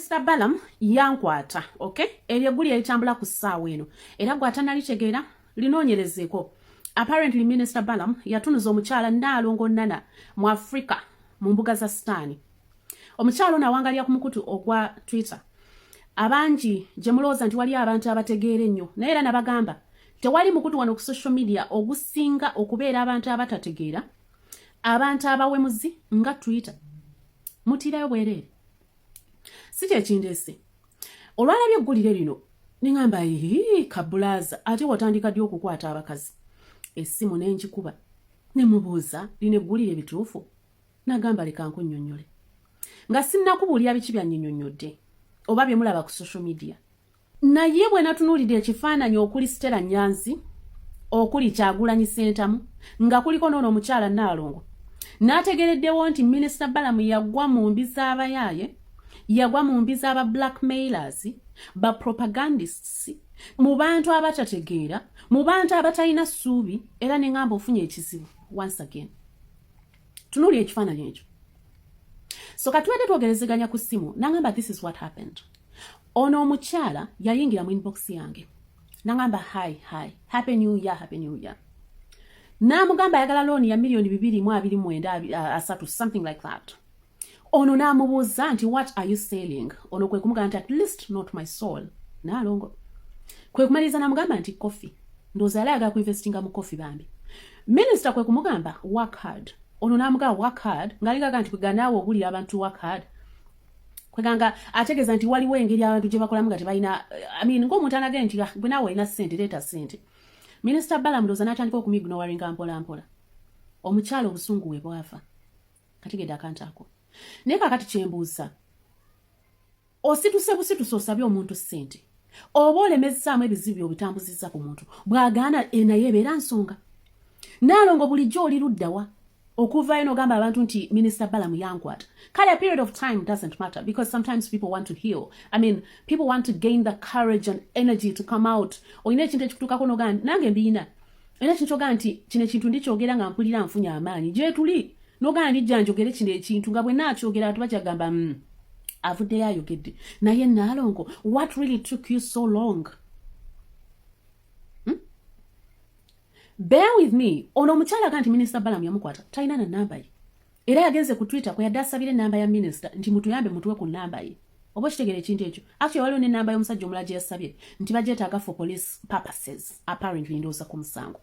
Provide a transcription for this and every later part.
Minister Balaam yankwata, okay? Ebyeguli yalitambula ku ssaawa eno. Era gwatanalitegeera linoonyerezeeko. Apparently Minister Balaam yatunuza omukyala Nalongo Nana Mwafrika mu mbuga za Sitaani. Omukyala ono awangalira ku mukutu ogwa Twitter. Abangi gye mulowooza nti wali abantu abategeera ennyo. Naye era nabagamba tewali mukutu wano ku social media ogusinga okubeera abantu abatategeera, abantu abawemuzi nga Twitter. Mutirayo bwereere. Si kyekindeese. Olwalabye eggulire lino ningamba kabulaza ate watandika ddi okukwata abakazi. Essimu n'enkikuba ne mubuuza lino eggulire bituufu. Nagamba leka nkunnyonnyole. Nga sinnakubuulira biki byannyonnyonnyodde oba bye mulaba ku social media. Naye bwe natunuulidde ekifaananyi okuli Stella Nyanzi, okuli Kyagulanyi Ssentamu, nga kuliko n'ono omukyala Nalongo, n'ategereddewo nti Minister Balaam yagwa mu mbi z'abayaaye, yagwa mu mbi z'aba blackmailers, ba propagandists, mu bantu abatategeera, mu bantu abatalina ssuubi, era ne ngamba ofunye ekizibu once again. Tunuulira ekifaananyi ekyo. So katuwadde twogerezeganya ku ssimu, nangamba this is what happened. Ono omukyala yayingira mu inbox yange. Nangamba hi, happy new year. Namugamba ayagala looni ya $2,229 something like that. Ono namubuuza nti what are you selling? Ono kwe kumugamba nti at least not my soul. Nalongo. Kwe kumaliza namugamba nti coffee. Ndoza yali ayagala kuinvestinga mu coffee bambi. Minister kwe kumugamba work hard. Ono namugamba work hard. Ngaligaga nti kweganaawe ogulira abantu work hard. Kweganga ategeeza nti waliwo engeri abantu gye bakolamu nga tebalina ng'omuntu anagenda nti bwe naawe olina ssente leeta ssente. Minister Balaam ndowooza n'atandika okumignowaringa mpola. Omukyala obusungu we bwava. Kategedde akantu ako. Naye kakati kyembuuza. Osituse busituse osabye omuntu ssente. Oba olemezaamu ebizibu obutambuzizza ku muntu. Bw'agaana naye ebeera nsonga. Nalongo bulijjo oli luddawa. Okuva eno gamba abantu nti Minister Balaam yankwata. Kale a period of time doesn't matter because sometimes people want to heal. People want to gain the courage and energy to come out. Oyina ekintu ekikutuukako n'ogamba nange mbiina. Era kintu ogamba nti kino ekintu ndikyogera nga mpulira nfunye amaanyi. Gye tuli n'ogamba ndijja njogere kino ekintu nga bwe naakyogera abantu bakyagamba avuddeyo ayogedde. Naye Nalongo, what really took you so long? Bear with me. Ono omukyala kanti Minister Balaam yamukwata talina na namba ye. Era yagenze ku Twitter kwe yadde asabire namba ya minister nti mutuyambe mutuwe ku namba ye. Oba kitegere ekintu ekyo. Actually waliwo ne namba y'omusajja omulala gye yasabye nti bagyetaaga for police purposes. Apparently ndowooza ku musango.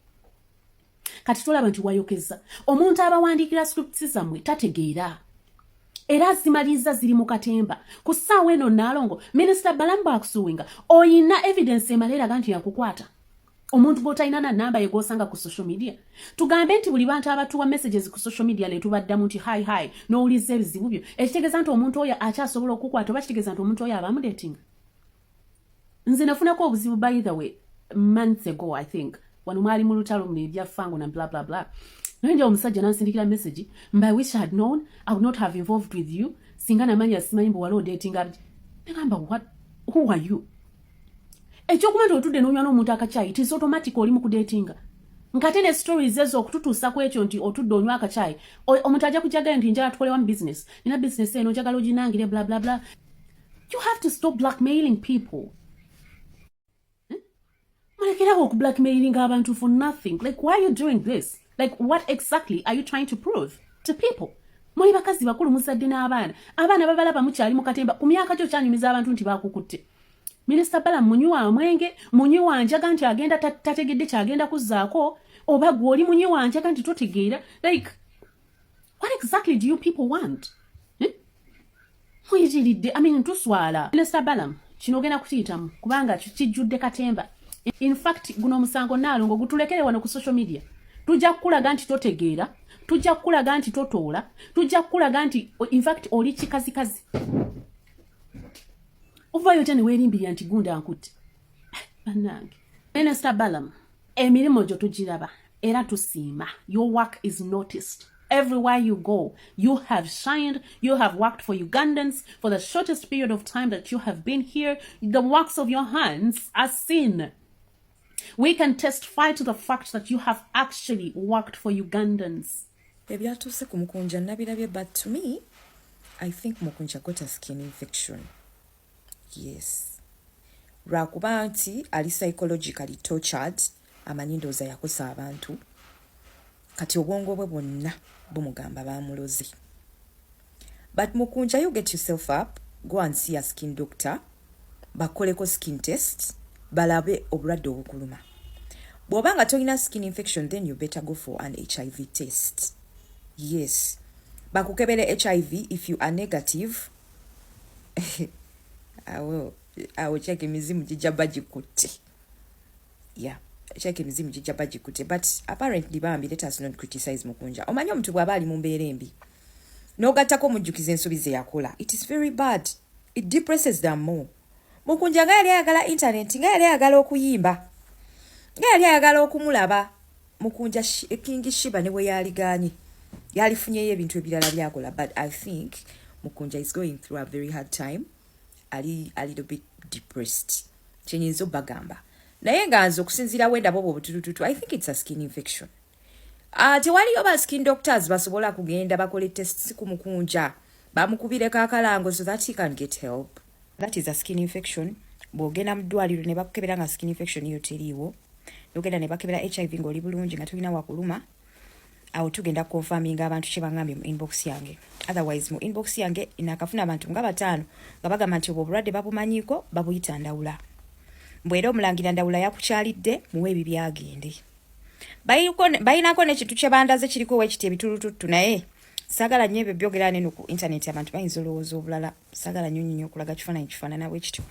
Kati tulaba nti wayokeza. Omuntu abawandiikira scripts zammwe tategeera. Era zimaliza ziri mu katemba. Ku ssaawa eno Nalongo, Minister Balaam bw'akusuwinga, oyina evidence emala eraga nti yakukwata. Omuntu bw'otalina na namba ye gw'osanga ku social media. Tugambe nti buli bantu abatuwa messages ku social media ne tubaddamu nti hi n'owulizza ebizibu byo. Ekitegeeza nti omuntu oyo akyasobola okukwata oba kitegeeza nti omuntu oyo abamudating. Nze nafunako obuzibu by the way months ago I think. Wano mwali mu lutalo mu ebyaffango na blah blah blah. Naye omusajja nansindikira message, I wish I had known, I would not have involved with you. Singa namanyi asimanyi mbu waliwo dating abdi. Nagamba who are you? Ekyokuba nti otudde n'onywa n'omuntu akacaayi it is automatic oli mu kudatinga. Nkate ne stories ezo okututuusa ku ekyo nti otudde onywa akacaayi. Omuntu ajja kujjagala nti njagala tukolewamu business. Nina business eno njagala oginangire blah blah blah. You have to stop blackmailing people. Mulekeraho okublackmailing abantu for nothing. Like why are you doing this? Like what exactly are you trying to prove to people? Muli bakazi bakulu muzadde n'abaana. Abaana babalaba mukyali mu katemba. Ku myaka gyo kyanyumiza abantu nti bakukutte. Minister Balaam munywa amwenge, munywa njaga nti agenda tategedde kyagenda kuzzaako, oba gw'oli munywa njaga nti totegeera. Like, what exactly do you people want? Muyijiridde, tuswala. Minister Balaam, kino ogenda kukiyitamu, kubanga kijjudde katemba. In fact, guno omusango Nalongo gutulekere wano ku social media. Tujja kukulaga nti totegeera, tujja kukulaga nti totoola, tujja kukulaga nti in fact oli kikazikazi. Uvayo tani weerimbirira nti gunda nkutte. Bannange. Minister Balaam, emirimu gyo tugiraba era tusiima. Your work is noticed. Everywhere you go, you have shined, you have worked for Ugandans for the shortest period of time that you have been here. The works of your hands are seen. We can testify to the fact that you have actually worked for Ugandans. Ebyatuuse ku mukunja nabirabye, but to me, I think mukunja got a skin infection. Yes. Lwakuba nti ali psychologically tortured, amanyi ndowooza yakosa abantu. Kati obwongo bwe bwonna bumugamba bamulozi. But Mukunja, you get yourself up, go and see a skin doctor, bakoleko skin test, balabe obulwadde obukuluma. Bw'obanga tolina skin infection, then you better go for an HIV test. Yes. Bakukebere HIV, if you are negative, I will check emizimu jijaba jikutte. Yeah. Check emizimu jijaba jikutte. But apparently bambi, let us not criticize Mukunja. Omanyi omuntu bw'aba ali mu mbeera embi. N'ogattako mujjukiza ensobi ze yakola. It is very bad. It depresses them more. Mukunja nga yali ayagala internet, nga yali ayagala okuyimba, nga yali ayagala okumulaba. Mukunja King Shiba ne bwe yaliganye. Yalifunyeyo ebintu ebirala byakola. But I think Mukunja is going through a very hard time. Ali a little bit depressed. Chenyizo bagamba. Naye nga nze okusinziira wenda bobo butututu, I think it's a skin infection. Tewaliyo ba skin doctors basobola kugenda bakole tests ku Mukunja. Bamukubireko akalango so that he can get help. That is a skin infection. Bw'ogenda mu ddwaliro ne bakukebera nga skin infection iyo teriiwo. N'ogenda ne bakebera HIV ng'oli bulungi nga tolina wakuluma. Awo tugenda confirming abantu kye bangambye mu inbox yange. Otherwise mu inbox yange inakafuna abantu nga 5 nga bagamba nti obulwadde babumanyiiko babuyita ndawula. Mbwera omulangira ndawula yakukyalidde muwe ebyo byagende. Bayinako n'ekintu kye bandaze kiriko wekiti ebitulututtu naye sagala nnyo ebyo byogera neno ku internet abantu bayinza olowooza obulala. Sagala nnyo okulaga kifaananyi kifaanana bwekityo.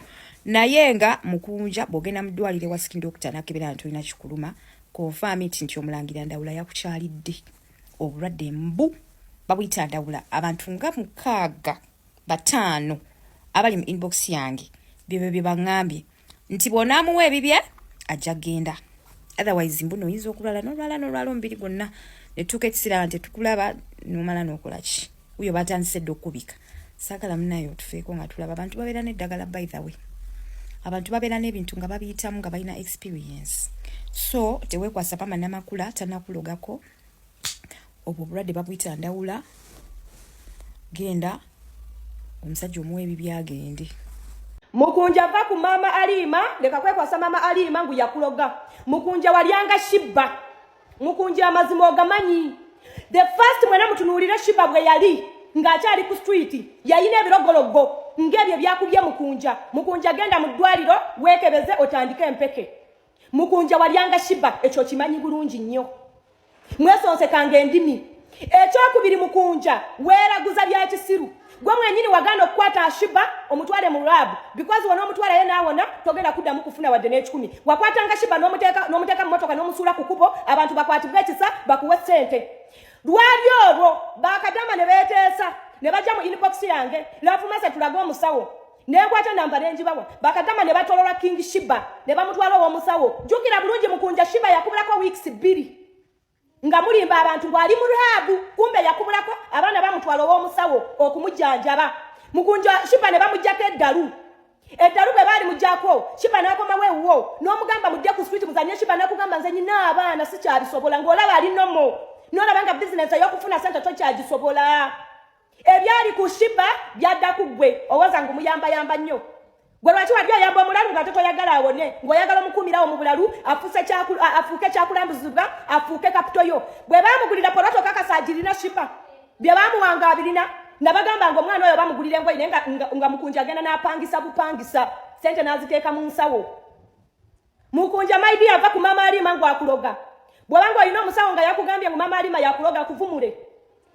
Naye nga Mukunja bw'ogenda mu ddwaliro wa skin doctor n'akebera nti olina kikuluma, confirm nti omulangira ndawula yakukyalidde. Obulwadde mbu babuyita ndawula. Abantu nga 5 abali mu inbox yange bye bangambye nti bw'onaamuwa ebibye ajja genda. Otherwise mbuno oyinza okulwala n'olwala omubiri gwonna ne tuuka ekisira nti tukulaba n'omala n'okola ki. Uyo batandise dde okubika. Saagala munnayo tufeeko nga tulaba. Abantu babeera n'eddagala by the way. Abantu babeera n'ebintu nga babiyitamu nga balina experience. So teweekwasa pama namakula tanakulogako. Obwo obulwadde babuyita ndawula. Genda omusajja omuwa ebibyo agende. Mukunja va ku mama Alima, leka kwekwasa mama Alima ngu yakuloga. Mukunja walyanga Shiba. Mukunja amazima ogamanyi. The first mwena mutunuulira Shiba bwe yali ng'akyali ku street yayina ebirogologo ng'ebyo byakubye Mukunja. Mukunja genda mu ddwaliro weekebeze otandike empeke. Mukunja walyanga Shiba, ekyo kimanyi bulungi nnyo. Mwesonsekanga endimi. Ekyokubiri Mukunja weeraguza bya kisiru. Gwe mwenyini waganda okukwata Shiba omutwale mu lab because wano omutwale ye naawona togenda kuddamu kufuna wadde n'ekikumi. Wakwatanga Shiba n'omuteeka mu mmotoka n'omusuula ku kubo abantu bakwatibwe ekisa bakuwe ssente. Lwali olwo bakadama ne beeteesa ne bajja mu inbox yange lafumase tulaga omusawo. Nenkwata namba nenjibawa bakadama ne batolola King Shiba ne bamutwala ow'omusawo. Jjukira bulungi Mukunja Shiba yakubulako weeks 2. Nga mulimba abantu ng'ali mu rhabu kumbe yakubulako abaana bamutwala ow'omusawo okumujjanjaba. Mukunja Shiba ne bamujjako eddalu. Eddalu bwe baali mujjako Shiba n'akomawo ewuwo n'omugamba mujje ku street muzanye. Shiba n'akugamba nze nyina abaana sikyabisobola ng'olaba ali nomo n'olaba nga business ey'okufuna ssente tokyagisobola. Ebyali ku Shiba byadda ku ggwe owoza ng'omuyambayamba nnyo. Gwe lwaki wadde oyamba omulalu nga toyagala awone ng'oyagala omukuumirawo mu bulalu afuuke kyakulambuzibwa afuuke kapitoyo. Bwe baamugulira poloto kakasaagirina Shiba bye baamuwanga abirina nabagamba ng'omwana oyo bamugulira engoye naye nga Mukunja agenda n'apangisa bupangisa ssente n'aziteeka mu nsawo. Mukunja maidi ava ku mama Alima ng'akuloga. Bw'obanga olina omusawo nga yakugambye ngu mama Alima yakuloga kuvumule.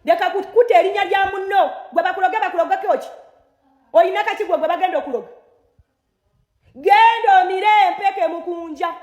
Leka kukuta erinnya lya munno gwe bakulogako ki? Olina kaki gwe bagenda okuloga? Genda omire empeke Mukunja.